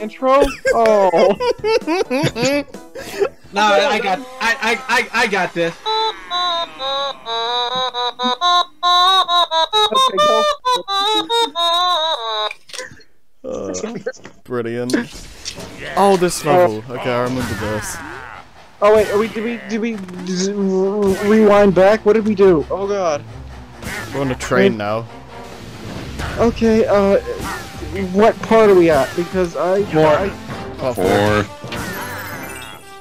intro? Oh. No, I got this. Brilliant. Oh, this level. Okay, I remember this. Oh wait, did we rewind back? What did we do? Oh god. We're on a train now. Okay, what part are we at? Because Four.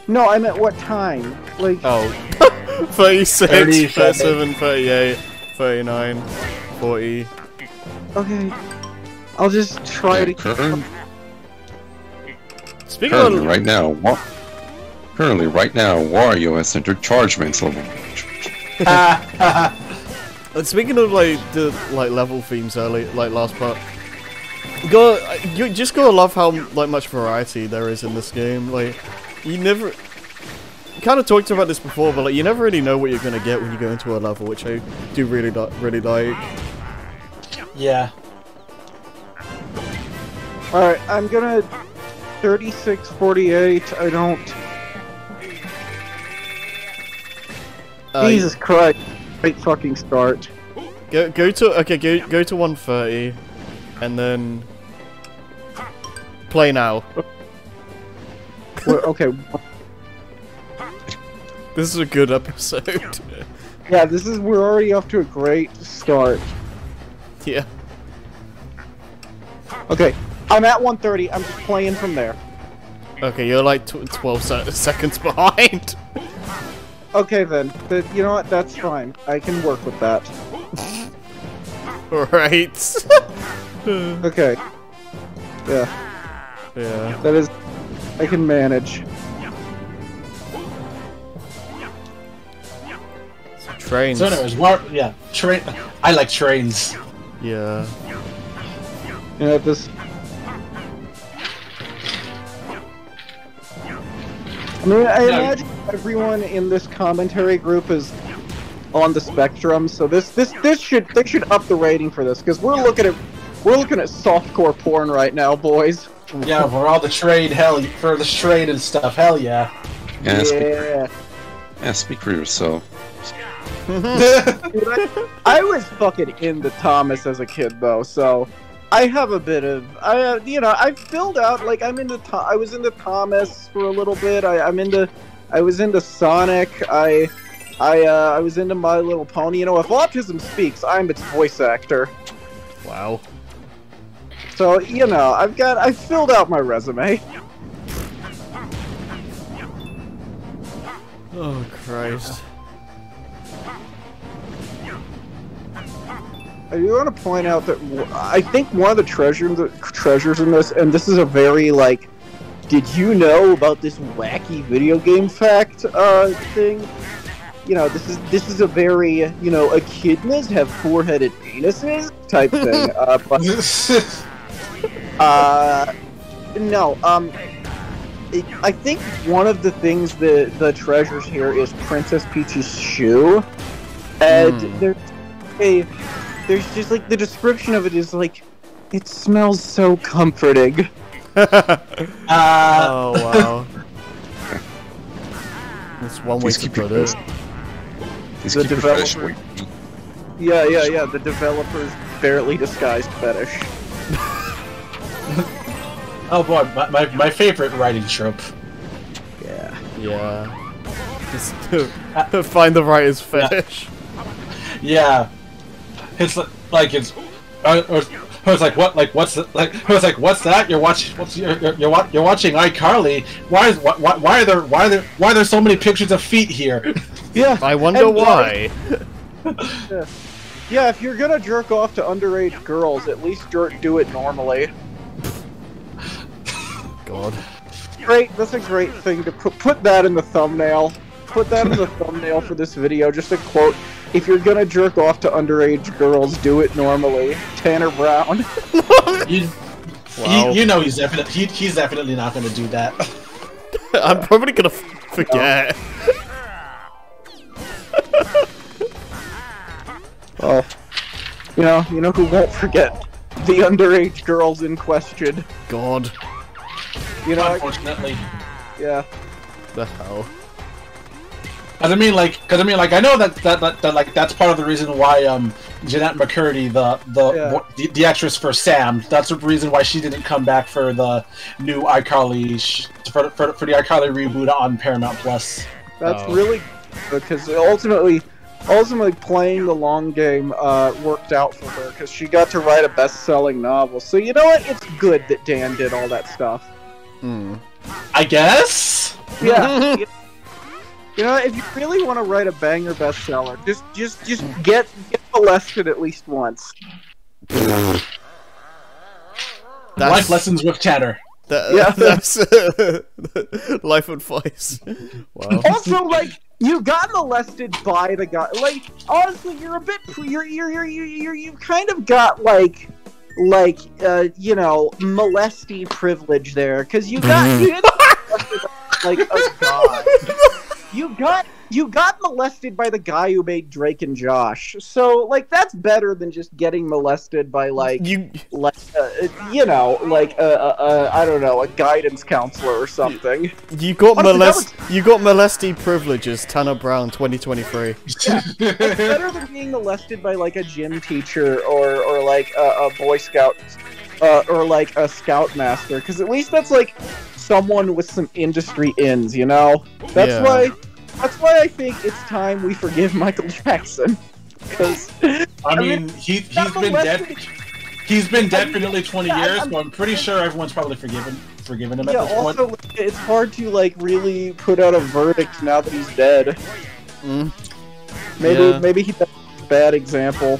No, I meant what time? Like... Oh. 36, 37, 38, 39, 40. Okay. I'll just try to... Currently, right now, Wario has entered Chargeman's level. And speaking of like the level themes early, like last part, you just gotta love how much variety there is in this game. Like, you never kind of talked about this before, but like you never really know what you're gonna get when you go into a level, which I do really like. Yeah. All right, I'm gonna 36, 48. I don't. Jesus Christ! Great fucking start. Go to 130, and then play now. Okay. This is a good episode. Yeah, we're already off to a great start. Yeah. Okay, I'm at 130. I'm just playing from there. Okay, you're like 12 seconds behind. Okay then, you know what? That's fine. I can work with that. Right. Okay. Yeah. Yeah. That is... I can manage. Trains. So anyways, yeah, train. I like trains. Yeah. Yeah, this... I mean, I imagine everyone in this commentary group is on the spectrum, so they should up the rating for this, because we're looking at softcore porn right now, boys. Yeah, for all the trade, for the trade and stuff, hell yeah. Yeah. Speak for yourself. Dude, I was fucking into Thomas as a kid, though, so I have a bit of, I filled out, like, I was into Thomas for a little bit. I was into Sonic. I was into My Little Pony. You know, if autism speaks, I'm its voice actor. Wow. So, you know, I filled out my resume. Oh, Christ. I do want to point out that I think one of the treasures in this, and this is a very, like, did you know about this wacky video game fact thing? You know, this is a very, you know, echidnas have four-headed penises type thing. No, I think one of the things the treasures here is Princess Peach's shoe, and there's just like the description of it is like, it smells so comforting. Oh wow. That's one way to put it. The developer. Yeah. The developer's barely disguised fetish. Oh boy, my favorite writing trope. Yeah. Yeah. Just to find the writer's fetish. Yeah. It's like it's like what? Like what's like? It's like what's that? You're watching iCarly. Why are there so many pictures of feet here? Yeah. I wonder why. Yeah, if you're gonna jerk off to underage girls, at least do it normally. God. Great. That's a great thing to put that in the thumbnail. Put that in the thumbnail for this video. Just a quote. If you're gonna jerk off to underage girls, do it normally. Tanner Brown. You know he's definitely not gonna do that. I'm probably gonna forget. Well, you know who won't forget? The underage girls in question. God. You know, unfortunately. yeah. The hell? Cause I mean, like, I know that like that's part of the reason why Jeanette McCurdy, the actress for Sam, that's the reason why she didn't come back for the new iCarly for the iCarly reboot on Paramount Plus. That's really good, because ultimately playing the long game worked out for her, because she got to write a best-selling novel. So you know what? It's good that Dan did all that stuff. I guess. Yeah. You know, if you really want to write a banger bestseller, just get molested at least once. Life lessons with Tanner. That's life advice. Wow. Also, like, you got molested by the guy. Like, honestly, you're a bit. You kind of got like you know, molesty privilege there, because you didn't molested like a guy. You got molested by the guy who made Drake and Josh. So, like, that's better than just getting molested by, like, you know, like, I don't know, a guidance counselor or something. You got molesty privileges, Tanner Brown, 2023. Yeah, it's better than being molested by, like, a gym teacher or like, a Boy Scout, or, like, a Scoutmaster, because at least that's, like, someone with some industry ins, you know? That's why I think it's time we forgive Michael Jackson. Because I mean, he's been dead. He's been dead for nearly 20 years, so I'm pretty sure everyone's probably forgiven him at this point. Also, it's hard to like really put out a verdict now that he's dead. Maybe he's a bad example.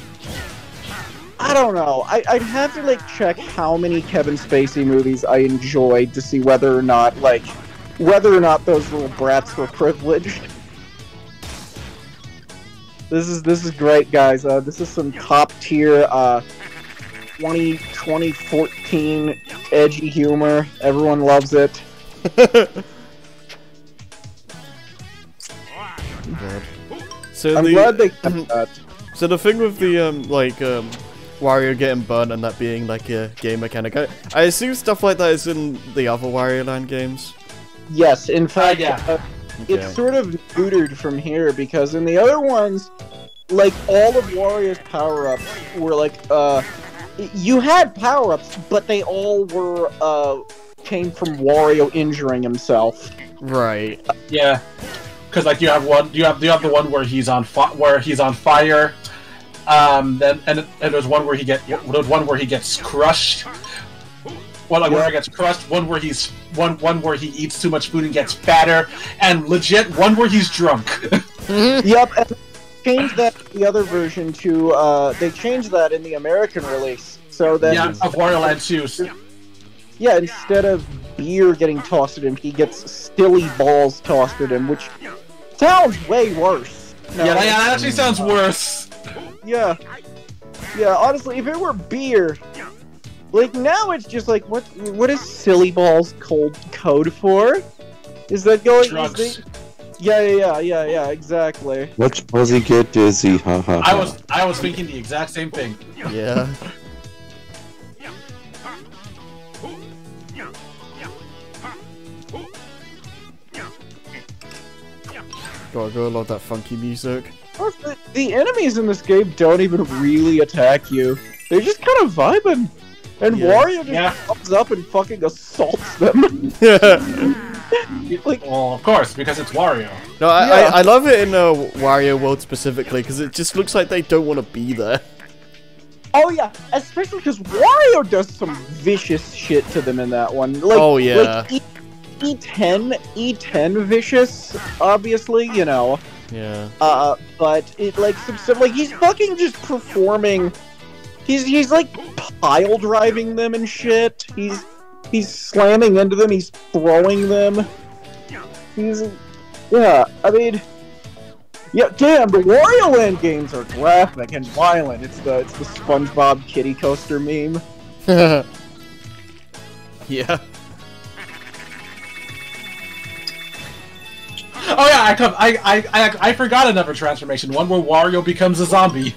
I don't know. I'd have to like check how many Kevin Spacey movies I enjoyed to see whether or not those little brats were privileged. This is great, guys. This is some top tier 2014 edgy humor. Everyone loves it. So I'm glad they kept that. So the thing with the Wario getting burnt and that being like a game mechanic, I assume stuff like that is in the other Wario Land games. Yes, in fact, Okay. it's sort of neutered from here, because in the other ones, like, all of Wario's power-ups were, like, you had power-ups, but they all were, came from Wario injuring himself. Right. Yeah. Because, like, you have the one where he's on fire, then and there's one where he gets crushed. One where he gets crushed, one where where he eats too much food and gets fatter, and legit one where he's drunk. Yep, and they changed that in the other version to they changed that in the American release. So that of Wario Land 2. Yeah, instead of beer getting tossed at him, he gets stilly balls tossed at him, which sounds way worse. No, yeah, that actually sounds worse. Yeah. Yeah, honestly, if it were beer, like, now it's just like, what is silly balls code for? Is that going... Drugs. Yeah, exactly. What spells he get dizzy? Ha ha. I was thinking the exact same thing. Yeah. God, I love that funky music. The enemies in this game don't even really attack you. They're just kind of vibing. And Wario just comes up and fucking assaults them. Like, well, of course, because it's Wario. No, I love it in Wario World specifically, because it just looks like they don't want to be there. Oh yeah, especially because Wario does some vicious shit to them in that one. Like, oh yeah. Like E10 vicious, obviously, you know. Yeah. But it like he's fucking just performing. He's like pile driving them and shit. He's slamming into them. He's throwing them. I mean, yeah, damn. The Wario Land games are graphic and violent. It's the SpongeBob kitty coaster meme. Yeah. Oh yeah, I forgot another transformation. One where Wario becomes a zombie.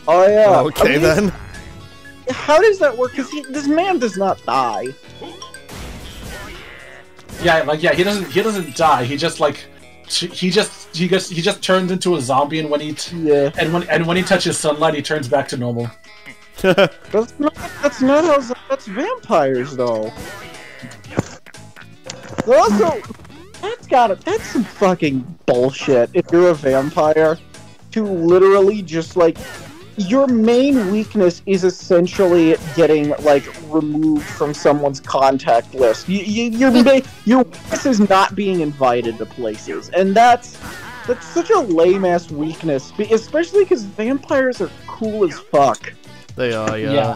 Oh yeah. Okay, then. How does that work? Because this man does not die. yeah, he doesn't die. He just like he just turns into a zombie, and when he touches sunlight, he turns back to normal. That's not how that's vampires though. Also, that's some fucking bullshit. If you're a vampire, to literally just like your main weakness is essentially getting like removed from someone's contact list. Your weakness is not being invited to places, and that's such a lame ass weakness. Especially because vampires are cool as fuck. They are, yeah.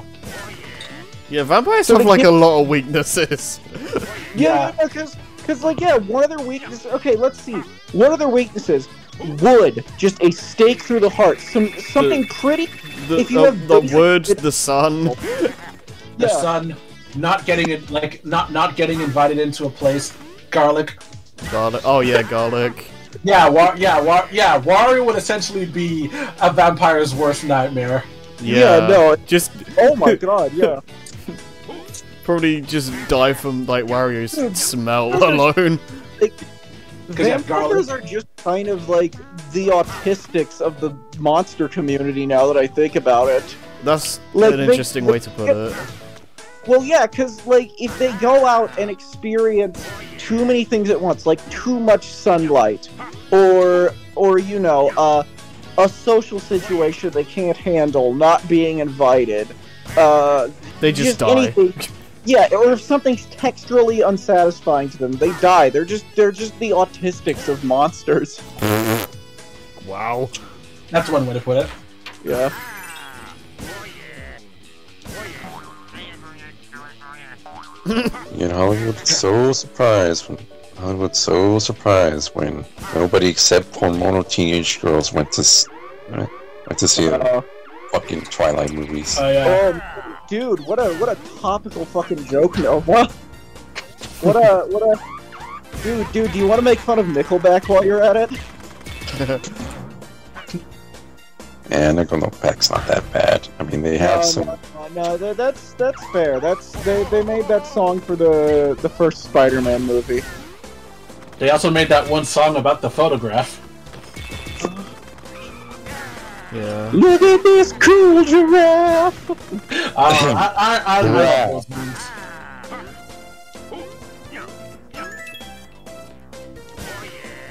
Yeah, vampires have like a lot of weaknesses. Yeah, because like one of their weaknesses. Okay, let's see. One of their weaknesses. Wood, just a stake through the heart. Something pretty. If you have the word, the sun. The sun, not getting it, like not getting invited into a place. Garlic. Garlic. Oh yeah, garlic. Yeah, Wario would essentially be a vampire's worst nightmare. Yeah, no, just. Oh my god, yeah. Probably just die from like Wario's smell alone. Vampires are just kind of like the autistics of the monster community now that I think about it. That's like, an interesting way to put it. Well, yeah, because like if they go out and experience too many things at once, like too much sunlight, or you know, a social situation they can't handle, not being invited, they just die. Anything. Yeah, or if something's texturally unsatisfying to them, they die. They're just the autistics of monsters. Wow. That's one way to put it. Yeah. You know, Hollywood's so surprised when nobody except hormonal teenage girls went to see the fucking Twilight movies. Oh yeah. Dude, what a topical fucking joke, no? What a dude, do you want to make fun of Nickelback while you're at it? Yeah, Nickelback's not that bad. I mean, they have some. No, that's fair. They made that song for the first Spider-Man movie. They also made that one song about the photograph. Yeah. Look at this cool giraffe! I love those moves.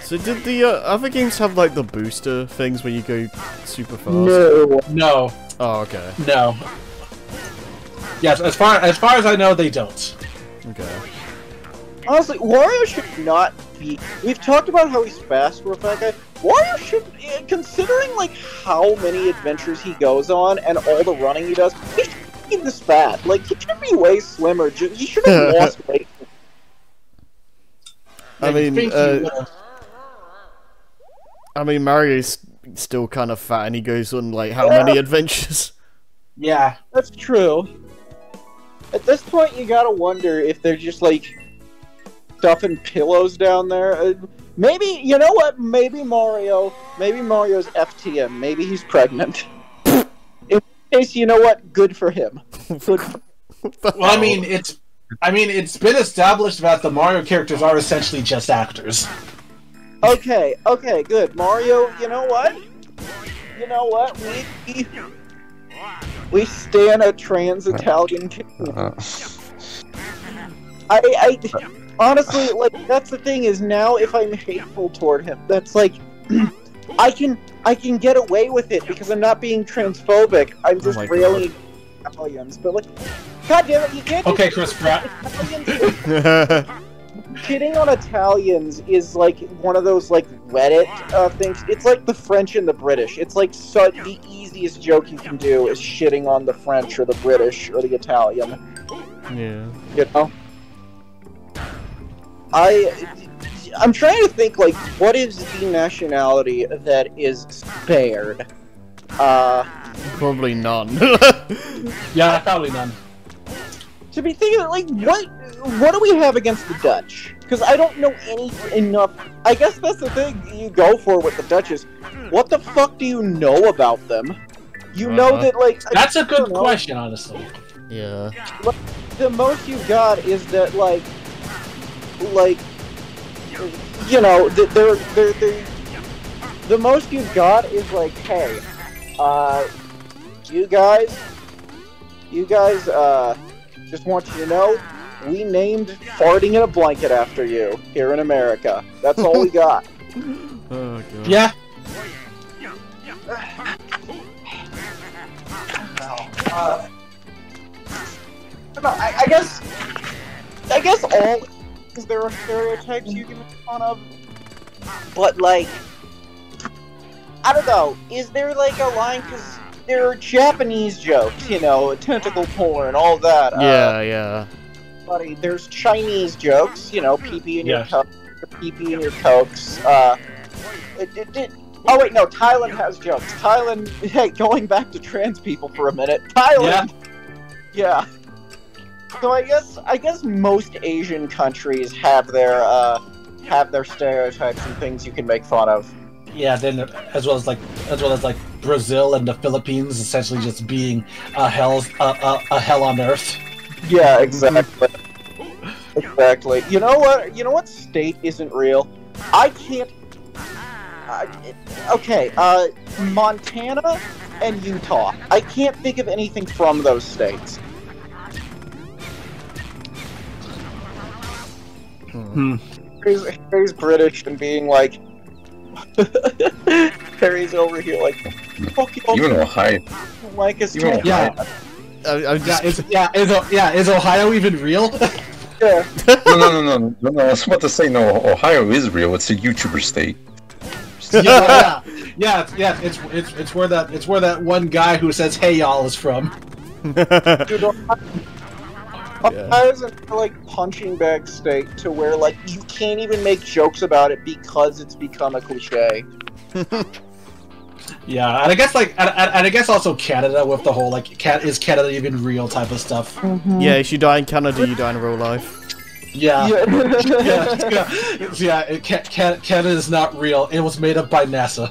So did the other games have like the booster things where you go super fast? No. Oh, okay. No. Yes, as far as I know, they don't. Okay. Honestly, Wario should not be. We've talked about how he's fast for a fact guy. Wario should, considering like how many adventures he goes on and all the running he does, he shouldn't be this fat. Like he should be way slimmer. He should have lost weight. I mean, Mario's still kind of fat, and he goes on like how many adventures? Yeah, that's true. At this point, you gotta wonder if they're just like stuffing pillows down there. Maybe, you know what? Maybe Mario's FTM. Maybe he's pregnant. In case, you know what? Good for him. Good. Well, I mean, it's been established that the Mario characters are essentially just actors. Okay, good. Mario, you know what? We stand a trans-Italian king. I honestly, like, that's the thing is now if I'm hateful toward him, that's like, I can get away with it because I'm not being transphobic. I'm just railing Italians, but like, God damn it, you can't. Okay, Chris Pratt. Shitting on Italians is like one of those like Reddit things. It's like the French and the British. It's like the easiest joke you can do is shitting on the French or the British or the Italian. Yeah. You know? I'm trying to think like what is the nationality that is spared? Probably none. Yeah, probably none. To be thinking like what do we have against the Dutch? Because I don't know enough. I guess that's the thing you go for with the Dutch is, what the fuck do you know about them? You know that like that's a good question, honestly. Yeah. The most you got is that like like, you know, the most you've got is like, hey, you guys, just want you to know, we named farting in a blanket after you here in America. That's all we got. Oh, God. Yeah. I guess all there are stereotypes you can make fun of, but like, I don't know. Is there like a line? Because there are Japanese jokes, you know, tentacle porn, all that. Yeah. Buddy, there's Chinese jokes, you know, pee-pee in your coke, pee-pee in your cokes. Oh wait, no, Thailand has jokes. Thailand, hey, going back to trans people for a minute. Thailand, yeah. So I guess most Asian countries have their stereotypes and things you can make fun of. Yeah, then as well as like Brazil and the Philippines essentially just being a hell on earth. Yeah, exactly. Exactly. You know what? You know what state isn't real? I can't. Okay. Montana and Utah. I can't think of anything from those states. Harry's British and being like, Harry's over here like, fuck you. Even Ohio. Like it's Is Ohio even real? Yeah. No. I was about to say, no, Ohio is real. It's a YouTuber state. Yeah. It's where that one guy who says "Hey y'all" is from. Dude, Ohio's in like punching bag state to where like you can't even make jokes about it because it's become a cliche. Yeah, and I guess and I guess also Canada with the whole like, is Canada even real type of stuff. Mm-hmm. Yeah, if you die in Canada, you die in real life. Yeah. Canada is not real. It was made up by NASA.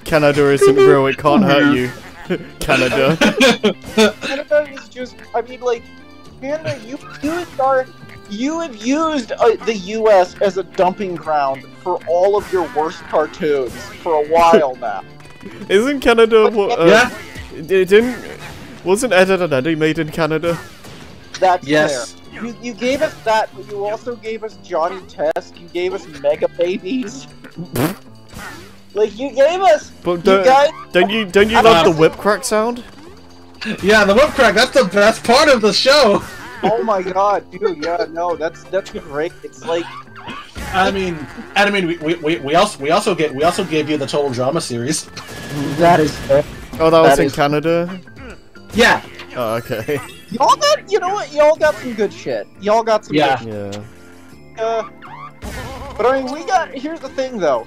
Canada isn't real. It can't hurt you. Canada. Canada is just. I mean, like Canada. You have used the U.S. as a dumping ground for all of your worst cartoons for a while now. Isn't Canada what? Wasn't Ed, Edd n Eddy made in Canada? That's yes. fair. You gave us that, but you also gave us Johnny Test. You gave us Mega Babies. Like you gave us. But don't you love the whip crack sound? Yeah, the whip crack. That's the best part of the show. Oh my god, dude! Yeah, no, that's great. It's like. I mean, we also gave you the Total Drama series. That is. Oh, that was in Canada. Yeah. Oh, okay. Y'all got, you know what? Y'all got some good shit. Y'all got some. Yeah. Good shit. But I mean, here's the thing, though,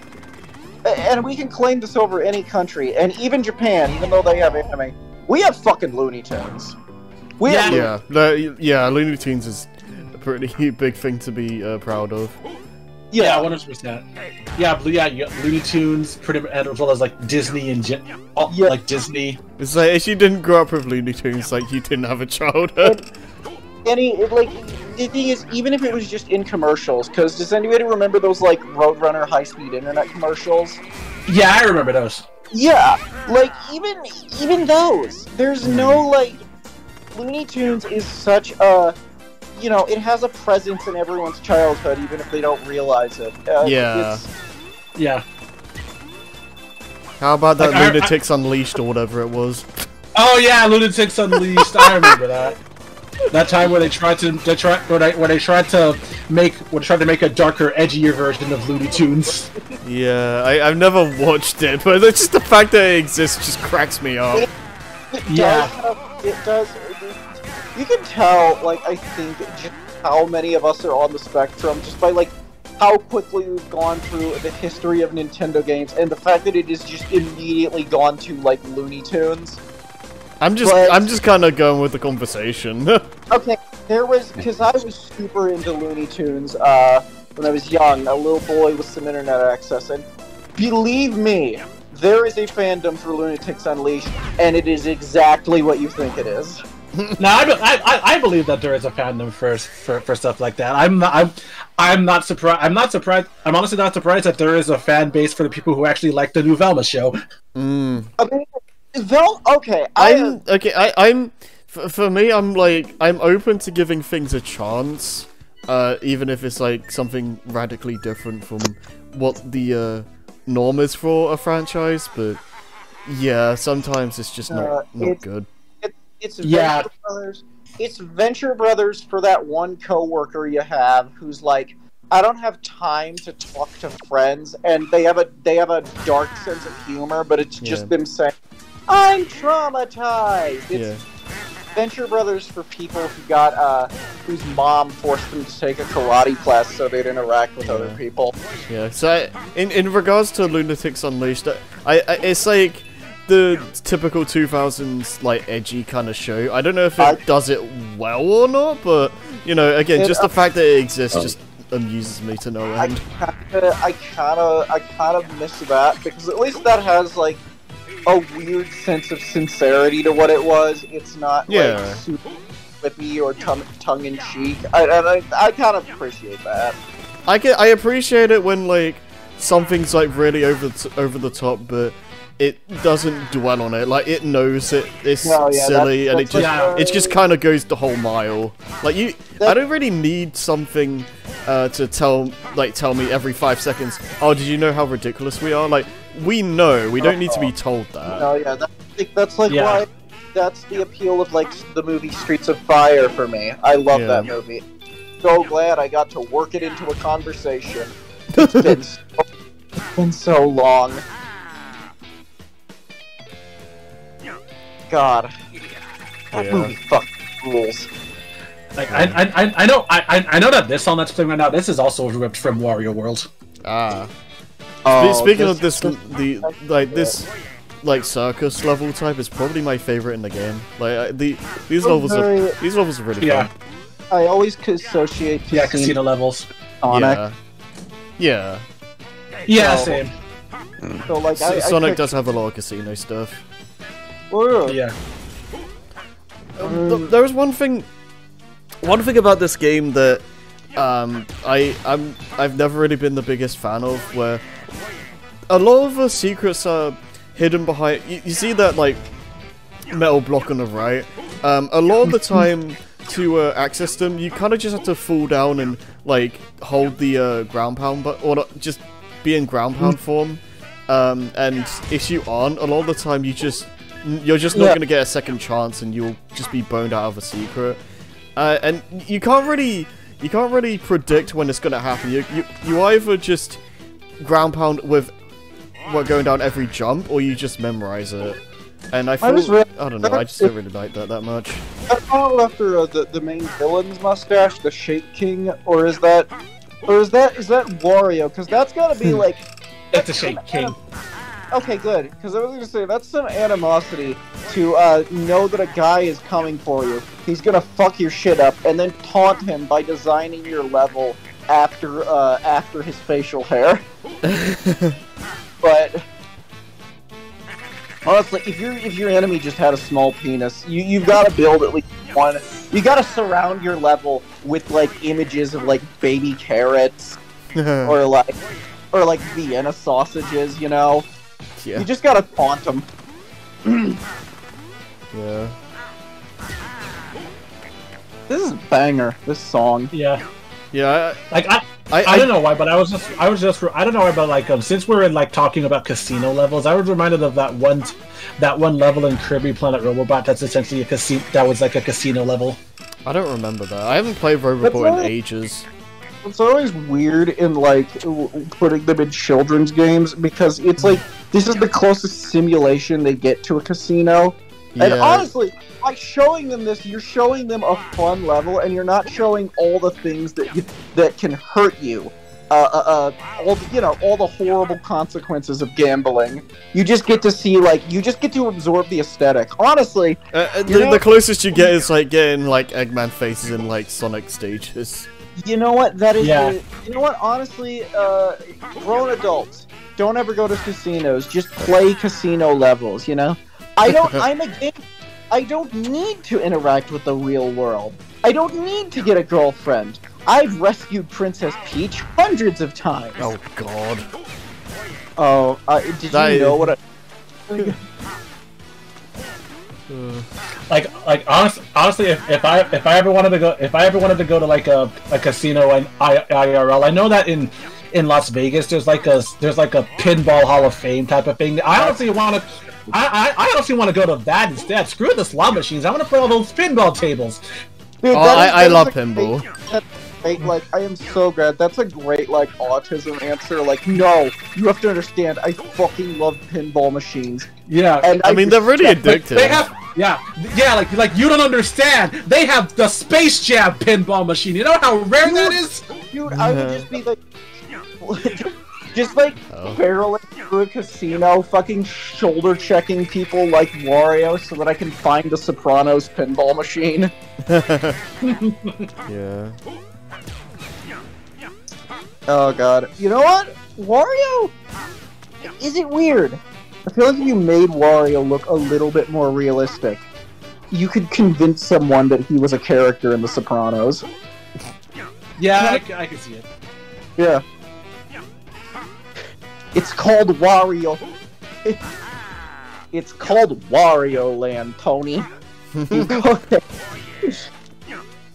and we can claim this over any country, and even Japan, even though they have anime, we have fucking Looney Tunes. Looney Tunes is a pretty big thing to be proud of. Yeah, 100%. Yeah, Looney Tunes, as well as like Disney and like Disney. It's like if you didn't grow up with Looney Tunes, like you didn't have a childhood. The thing is, even if it was just in commercials, because does anybody remember those like Roadrunner high-speed internet commercials? Yeah, I remember those. Yeah, like even those. There's no like Looney Tunes is such a. You know, it has a presence in everyone's childhood, even if they don't realize it. Yeah. Yeah. How about that Lunatics Unleashed or whatever it was? Oh yeah, Lunatics Unleashed. I remember that. That time where they tried to make a darker, edgier version of Looney Tunes. Yeah, I've never watched it, but it's just the fact that it exists just cracks me up. It does. You can tell, like, I think, just how many of us are on the spectrum, just by, like, how quickly we've gone through the history of Nintendo games, and the fact that it is just immediately gone to, like, Looney Tunes. I'm just kind of going with the conversation. Okay, because I was super into Looney Tunes, when I was young, a little boy with some internet access, and believe me, there is a fandom for Lunatics Unleashed, and it is exactly what you think it is. Now, I believe that there is a fandom for stuff like that. I'm not surprised. I'm not surprised. I'm honestly not surprised that there is a fan base for the people who actually like the new Velma show. Mm. I mean, okay. For me, I'm like, I'm open to giving things a chance, even if it's like something radically different from what the norm is for a franchise. But yeah, sometimes it's just not good. It's Venture Brothers. It's Venture Brothers for that one coworker you have who's like, I don't have time to talk to friends, and they have a dark sense of humor, but it's just them saying, "I'm traumatized." It's Venture Brothers for people who got whose mom forced them to take a karate class so they'd interact with other people. Yeah. So in regards to Lunatics Unleashed, it's like the typical 2000s like edgy kind of show. I don't know if it does it well or not, but you know, again, just the fact that it exists just amuses me to no end. I kind of miss that, because at least that has like a weird sense of sincerity to what it was. It's not like super flippy or tongue in cheek. I kind of appreciate that. I appreciate it when like something's like really over the top, but it doesn't dwell on it. Like, it knows it's silly, and it just kind of goes the whole mile. Like, I don't really need something to tell me every 5 seconds, oh, did you know how ridiculous we are? Like, we know, we don't need to be told that. Oh yeah, that's like why, that's the appeal of like the movie Streets of Fire for me. I love that movie. So glad I got to work it into a conversation. It's been so long. God, that movie fucking rules. Like I know that this song that's playing right now, this is also ripped from Wario World. Ah. Speaking of this, this circus level type is probably my favorite in the game. Like these levels are really fun. I always associate casino levels. Sonic. Yeah. Same. So like Sonic does have a lot of casino stuff. Yeah. There was one thing about this game that I've never really been the biggest fan of, where a lot of the secrets are hidden behind. You see that like metal block on the right? A lot of the time to access them, you kind of just have to fall down and like hold the ground pound, or not, just be in ground pound form. And if you aren't, a lot of the time you're just not gonna get a second chance, and you'll just be boned out of a secret. And you can't really predict when it's gonna happen. You either just ground pound with what going down every jump, or you just memorize it. And I don't know, I just don't really like that much. I followed after the main villain's mustache, the Shake King, or is that Wario? Because that's gotta be like. It's a Shake King. Okay, good. Because I was gonna say that's some animosity to know that a guy is coming for you. He's gonna fuck your shit up, and then taunt him by designing your level after his facial hair. But honestly, if your enemy just had a small penis, you've got to build at least one. You got to surround your level with like images of like baby carrots or like Vienna sausages, you know. Yeah. You just gotta taunt them. Yeah. This is a banger. This song. Yeah. Yeah. Like I don't know why, but I was just I don't know why, but like since we're like talking about casino levels, I was reminded of that one level in Kirby Planet Robobot that's essentially a casino. That was like a casino level. I don't remember that. I haven't played Robobot in ages. It's always weird in like putting them in children's games, because it's like this is the closest simulation they get to a casino. Yeah. And honestly, by showing them this, you're showing them a fun level, and you're not showing all the things that can hurt you. All the horrible consequences of gambling. You just get to see absorb the aesthetic. Honestly, the closest you get is like getting like Eggman faces in like Sonic stages. You know what? That is. You know what? Honestly, grown adults, don't ever go to casinos. Just play casino levels. You know, I don't need to interact with the real world. I don't need to get a girlfriend. I've rescued Princess Peach hundreds of times. Oh God. Oh, did you know what I... Like honestly, if I ever wanted to go to like a casino and IRL, I know that in Las Vegas there's like a pinball Hall of Fame type of thing. I honestly want to go to that instead. Screw the slot machines. I want to play all those pinball tables. Dude, I love pinball. Like, I am so glad. That's a great, like, autism answer. Like, no, you have to understand, I fucking love pinball machines. Yeah. And I mean, they're really addictive. They have, yeah, like you don't understand. They have the Space Jam pinball machine. You know how rare that is? Dude, I would just be like, just like barreling through a casino, fucking shoulder checking people like Wario so that I can find the Sopranos pinball machine. Yeah. Oh god. You know what? Wario? Is it weird? I feel like if you made Wario look a little bit more realistic, you could convince someone that he was a character in The Sopranos. Yeah, I can see it. Yeah. It's called Wario. It's called Wario Land, Tony.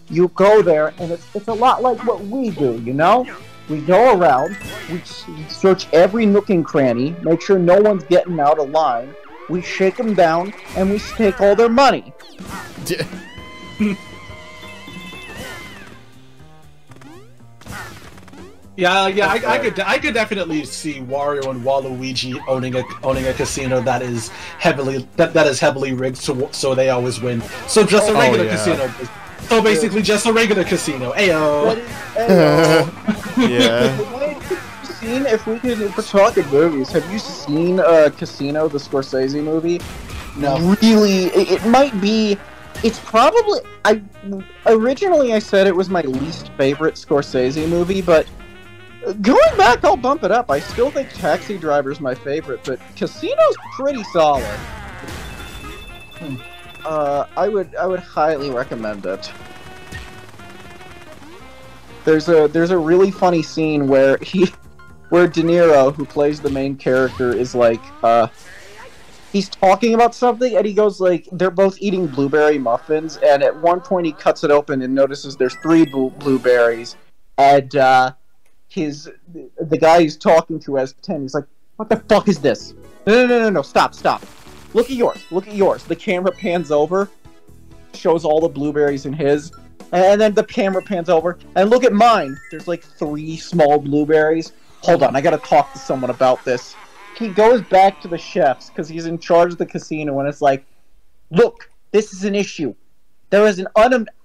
You go there, and it's a lot like what we do, you know? We go around, we search every nook and cranny, make sure no one's getting out of line, we shake them down, and we take all their money. Yeah, I could definitely see Wario and Waluigi owning a casino that is heavily rigged, so they always win. So just a regular casino. So basically, just a regular casino. Ayo. Yeah. If we're talking movies, have you seen Casino, the Scorsese movie? No. Really, it might be. It's probably. Originally I said it was my least favorite Scorsese movie, but going back, I'll bump it up. I still think Taxi Driver's my favorite, but Casino's pretty solid. I would highly recommend it. There's a really funny scene where De Niro, who plays the main character, is like he's talking about something, and he goes like, they're both eating blueberry muffins, and at one point he cuts it open and notices there's 3 blueberries, and the guy he's talking to has 10. He's like, what the fuck is this? No, stop. Look at yours. The camera pans over, shows all the blueberries in his, and then the camera pans over, and look at mine. There's like 3 small blueberries. Hold on, I gotta talk to someone about this. He goes back to the chefs, because he's in charge of the casino, and it's like, look, this is an issue. There is an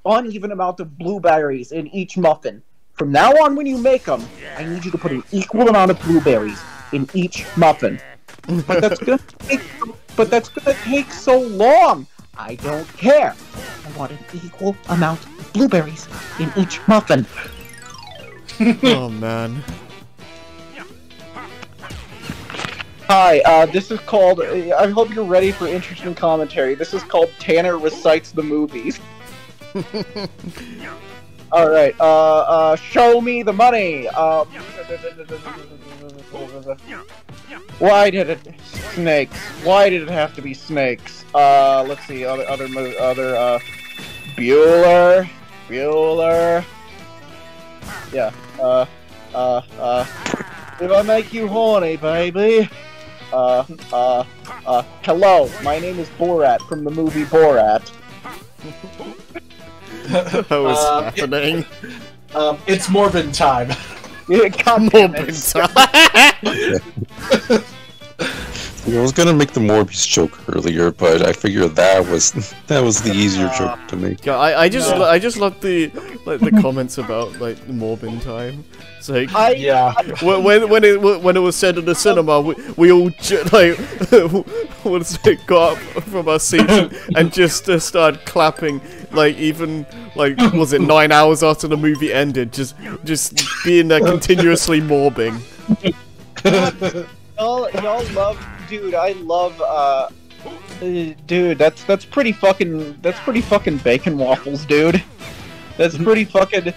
uneven amount of blueberries in each muffin. From now on, when you make them, I need you to put an equal amount of blueberries in each muffin. But that's gonna take so long. I don't care. I want an equal amount of blueberries in each muffin. Oh man. Hi, this is called. I hope you're ready for interesting commentary. This is called Tanner Recites the Movies. All right. Show me the money. Why did it snakes? Why did it have to be snakes? Let's see. Other. Bueller. Yeah. If I make you horny, baby. Hello. My name is Borat from the movie Borat. What was happening? It's Morbin time. Yeah, Morbin time. I was gonna make the Morbius joke earlier, but I figured that was the easier joke to make. Yeah, I just love the comments about like Morbin time. It's like when it was said in the cinema, we all got up from our seats and just started clapping. Like even was it 9 hours after the movie ended, just being there continuously morbing. Y'all love, dude. I love, dude. That's pretty fucking bacon waffles, dude. That's pretty fucking.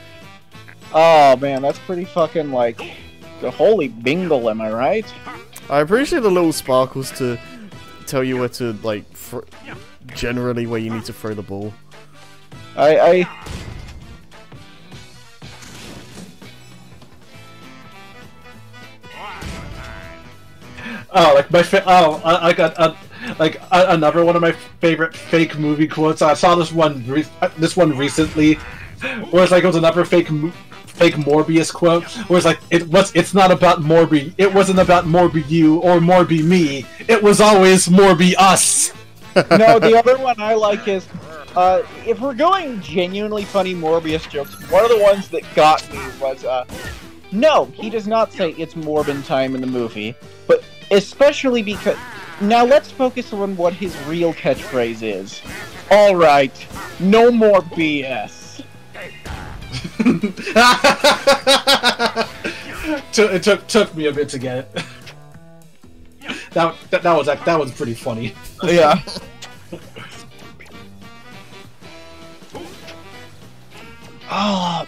Oh man, that's pretty fucking like the holy bingle, am I right? I appreciate the little sparkles to tell you where to like generally where you need to throw the ball. I Oh, like I got another one of my favorite fake movie quotes. I saw this one recently, where it's like it was another fake Morbius quote, where it's like it's not about Morbi. It wasn't about Morbi you or Morbi me. It was always Morbi us. No, the other one I like is if we're going genuinely funny Morbius jokes, one of the ones that got me was no, he does not say it's Morbin time in the movie, but especially because now let's focus on what his real catchphrase is. All right, no more BS. It took me a bit to get it. That was pretty funny. Yeah. Oh,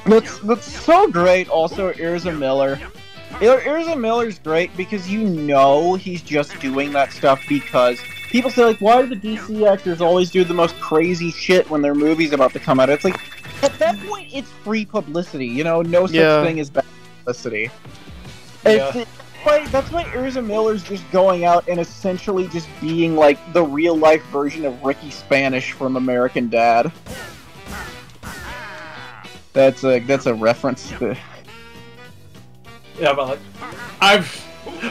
that's so great. Also, Irza Miller. Irza Miller's great because you know he's just doing that stuff because people say, like, why do the DC actors always do the most crazy shit when their movie's about to come out? It's like, at that point, it's free publicity. You know, no such thing as bad publicity. Yeah. That's why Irza Miller's just going out and essentially just being, like, the real-life version of Ricky Spanish from American Dad. That's a reference to... Yeah, but like,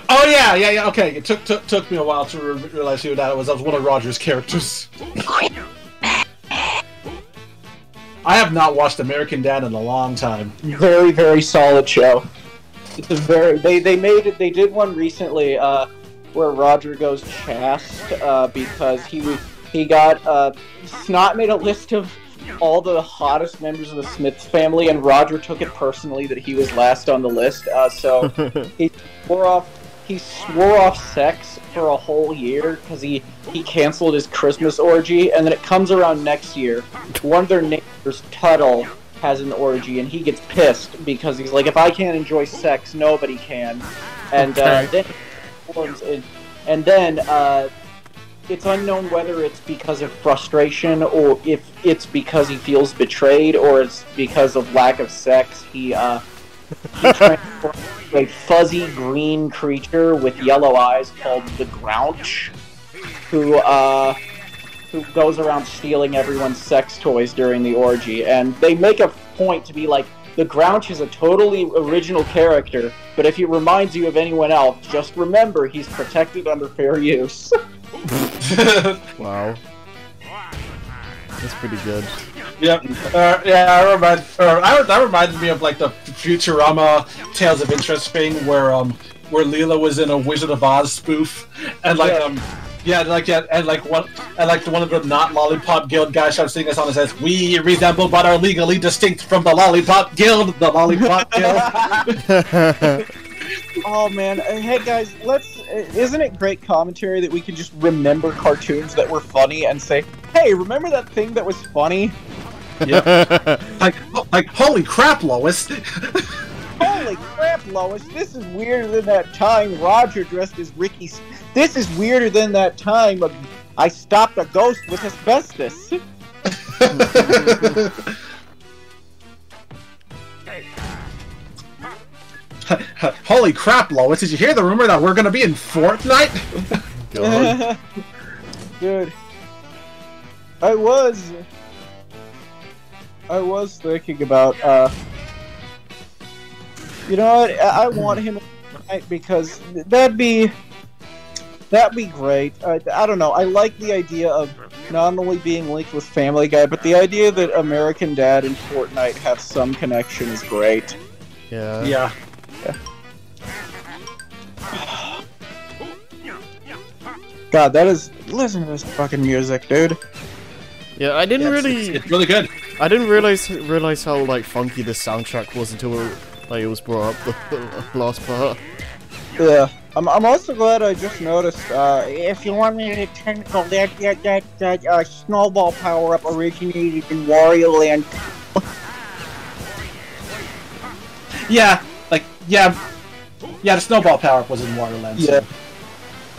oh yeah, okay. It took me a while to realize who that was. That was one of Roger's characters. I have not watched American Dad in a long time. Very, very solid show. It's a very they did one recently where Roger goes chast because he got Snot made a list of all the hottest members of the Smith family, and Roger took it personally that he was last on the list. So he swore off sex for a whole year because he canceled his Christmas orgy, and then it comes around next year. One of their neighbors, Tuttle, has an orgy, and he gets pissed because he's like, if I can't enjoy sex, nobody can. And then it's unknown whether it's because of frustration or if it's because he feels betrayed or it's because of lack of sex. He transforms a fuzzy green creature with yellow eyes called the Grouch, who goes around stealing everyone's sex toys during the orgy. And they make a point to be like, the Grouch is a totally original character, but if he reminds you of anyone else, just remember he's protected under fair use. Wow. That's pretty good. Yep. That reminded me of like the Futurama Tales of Interest thing where Leela was in a Wizard of Oz spoof, and like one of the not Lollipop Guild guys starts singing a song that says, "We resemble but are legally distinct from the Lollipop Guild." The Lollipop Guild. Oh man, hey guys, isn't it great commentary that we can just remember cartoons that were funny and say, hey, remember that thing that was funny? Yeah. like holy crap, Lois. Holy crap, Lois, this is weirder than that time Roger dressed as Ricky. This is weirder than that time I stopped a ghost with asbestos. Holy crap, Lois, did you hear the rumor that we're gonna be in Fortnite? God. Dude. I was thinking about, you know what, I want him in Fortnite because that'd be great. I don't know, I like the idea of not only being linked with Family Guy, but the idea that American Dad and Fortnite have some connection is great. Yeah. Yeah. God, listen to this fucking music, dude. Yeah, I didn't really. It's really good. I didn't realize how like funky the soundtrack was until it was brought up the last part. Yeah, I'm also glad I just noticed. If you want me to be technical, that snowball power up originated in Wario Land. Yeah, like yeah, the snowball power up was in Wario Land. Yeah.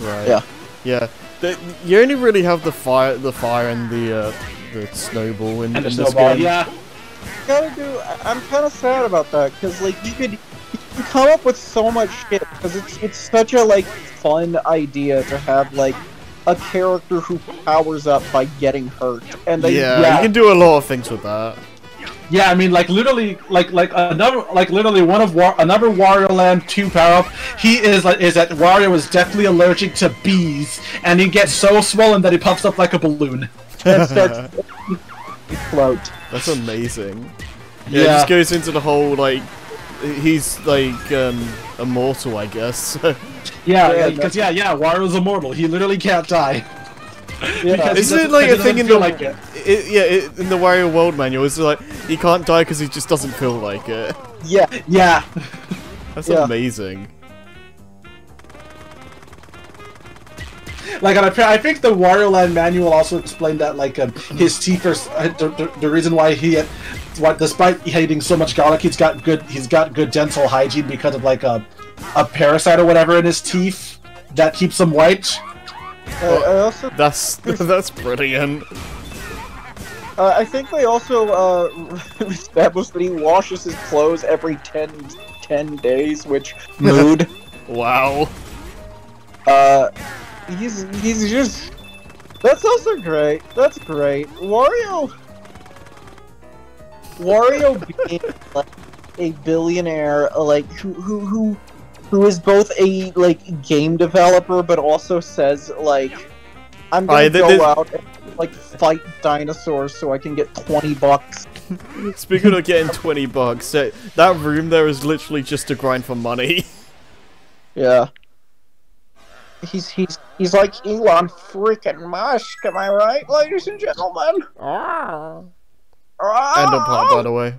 Right. Yeah. Yeah. You only really have the fire, and the snowball in this snowball. game. Yeah. I'm kind of sad about that because like you could come up with so much shit because it's such a like fun idea to have like a character who powers up by getting hurt, and they, you can do a lot of things with that. Yeah, I mean, like literally, another Wario Land 2 power up. He is that Wario is definitely allergic to bees, and he gets so swollen that he puffs up like a balloon. and starts float. That's amazing. Yeah, it just goes into the whole like he's like immortal, I guess. Because Wario's immortal. He literally can't die. Yeah. Isn't it like a thing in the in the Wario World Manual? It's like he can't die because he just doesn't feel like it. Yeah. That's amazing. Like, and I think the Wario Land manual also explained that like his teeth are the reason why despite eating so much garlic, he's got good dental hygiene because of like a parasite or whatever in his teeth that keeps him white. That's brilliant. I think they also established that he washes his clothes every 10 days, which mood. Wow. He's just. That's also great. That's great. Wario being like a billionaire, like who is both a like game developer, but also says like, I'm gonna go out and like fight dinosaurs so I can get $20. Speaking of getting $20, that room there is literally just to grind for money. Yeah. He's like Elon freaking Musk, am I right, ladies and gentlemen? And a part, by the way.